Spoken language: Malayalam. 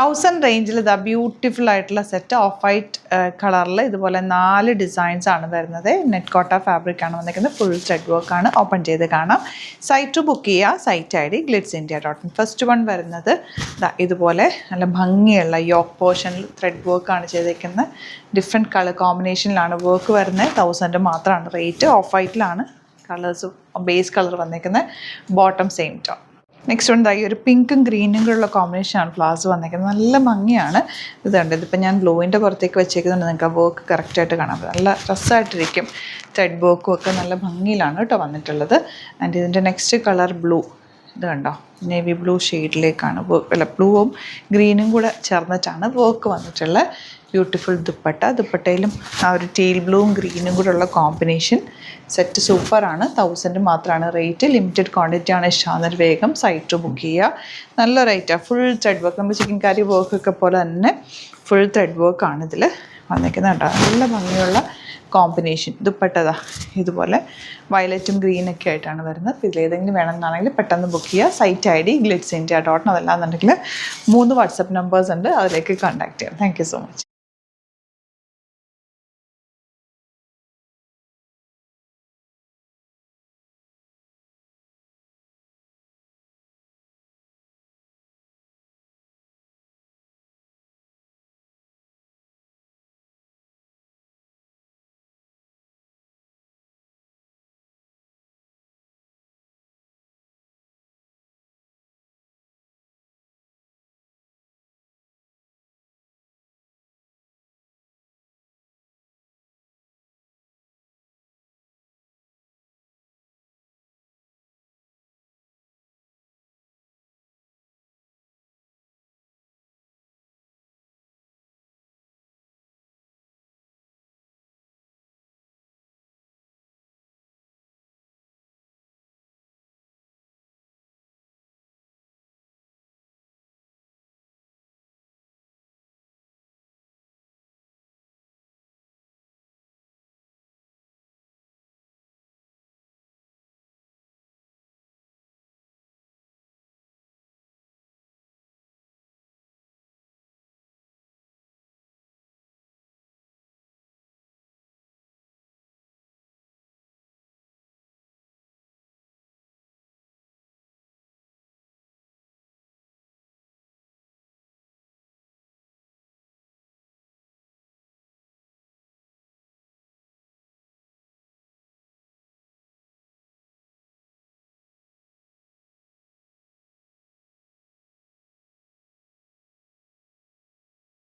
1000 റേഞ്ചിൽ ഇതാ ബ്യൂട്ടിഫുൾ ആയിട്ടുള്ള സെറ്റ് ഓഫ് വൈറ്റ് കളറിൽ ഇതുപോലെ 4 ഡിസൈൻസ് ആണ് വരുന്നത്. നെറ്റ് കോട്ട ഫാബ്രിക് ആണ് വന്നിരിക്കുന്നത്. ഫുൾ ത്രെഡ് വർക്ക് ആണ്. ഓപ്പൺ ചെയ്ത് കാണാം. സൈറ്റ് ബുക്ക് ചെയ്യുക. Site ID glitzindia.in. First one വരുന്നത് ഇതുപോലെ നല്ല ഭംഗിയുള്ള യോക്ക് പോർഷനിൽ ത്രെഡ് വർക്ക് ആണ് ചെയ്തിരിക്കുന്നത്. ഡിഫറെൻറ്റ് കളർ കോമ്പിനേഷനിലാണ് വർക്ക് വരുന്നത്. 1000 മാത്രമാണ് റേറ്റ്. ഓഫ് വൈറ്റിലാണ് കളേഴ്സ് ബേസ് കളർ വന്നിരിക്കുന്നത്. Bottom same tone. നെക്സ്റ്റ് ഉണ്ട് ഈ ഒരു പിങ്കും ഗ്രീനും കൂടെയുള്ള കോമ്പിനേഷനാണ് ഫ്ലവേഴ്സ് വന്നിരിക്കുന്നത്. നല്ല ഭംഗിയാണ്. ഇതുണ്ട്. ഇതിപ്പോൾ ഞാൻ ബ്ലൂവിൻ്റെ പുറത്തേക്ക് വെച്ചേക്കുന്നുണ്ട്. നിങ്ങൾക്ക് ആ വർക്ക് കറക്റ്റായിട്ട് കാണാൻ പറ്റും. നല്ല രസമായിട്ടിരിക്കും. ത്രെഡ് വർക്കും ഒക്കെ നല്ല ഭംഗിയിലാണ് കേട്ടോ വന്നിട്ടുള്ളത്. ആൻഡ് ഇതിൻ്റെ നെക്സ്റ്റ് കളർ ബ്ലൂ. ഇത് കണ്ടോ, നേവി ബ്ലൂ ഷെയ്ഡിലേക്കാണ് ബ്ലൂവും ഗ്രീനും കൂടെ ചേർന്നിട്ടാണ് വർക്ക് വന്നിട്ടുള്ളത്. ബ്യൂട്ടിഫുൾ ദുപ്പട്ടയിലും ആ ഒരു ടീൽ ബ്ലൂവും ഗ്രീനും കൂടെ ഉള്ള കോമ്പിനേഷൻ സെറ്റ് സൂപ്പറാണ്. 1000 മാത്രമാണ് റേറ്റ്. ലിമിറ്റഡ് ക്വാണ്ടിറ്റി ആണ്. ഇഷ്ടമാകുന്നൊരു വേഗം സൈറ്റ് ബുക്ക് ചെയ്യുക. നല്ല റേറ്റാണ്. Full thread work. നമ്മൾ ചിക്കൻ കറി വർക്കൊക്കെ പോലെ തന്നെ ഫുൾ ത്രെഡ് വർക്കാണ് ഇതിൽ വന്നിരിക്കുന്നത് കേട്ടോ. നല്ല ഭംഗിയുള്ള കോമ്പിനേഷൻ. ദുപ്പട്ടതാ ഇതുപോലെ വയലറ്റും ഗ്രീനൊക്കെ ആയിട്ടാണ് വരുന്നത്. ഇതിലേതെങ്കിലും വേണമെന്നാണെങ്കിൽ പെട്ടെന്ന് ബുക്ക് ചെയ്യുക. Site ID glitzindia.in. അതല്ലാന്നുണ്ടെങ്കിൽ 3 വാട്സപ്പ് നമ്പേഴ്സ് ഉണ്ട്, അതിലേക്ക് കോൺടാക്ട് ചെയ്യാം. Thank you so much.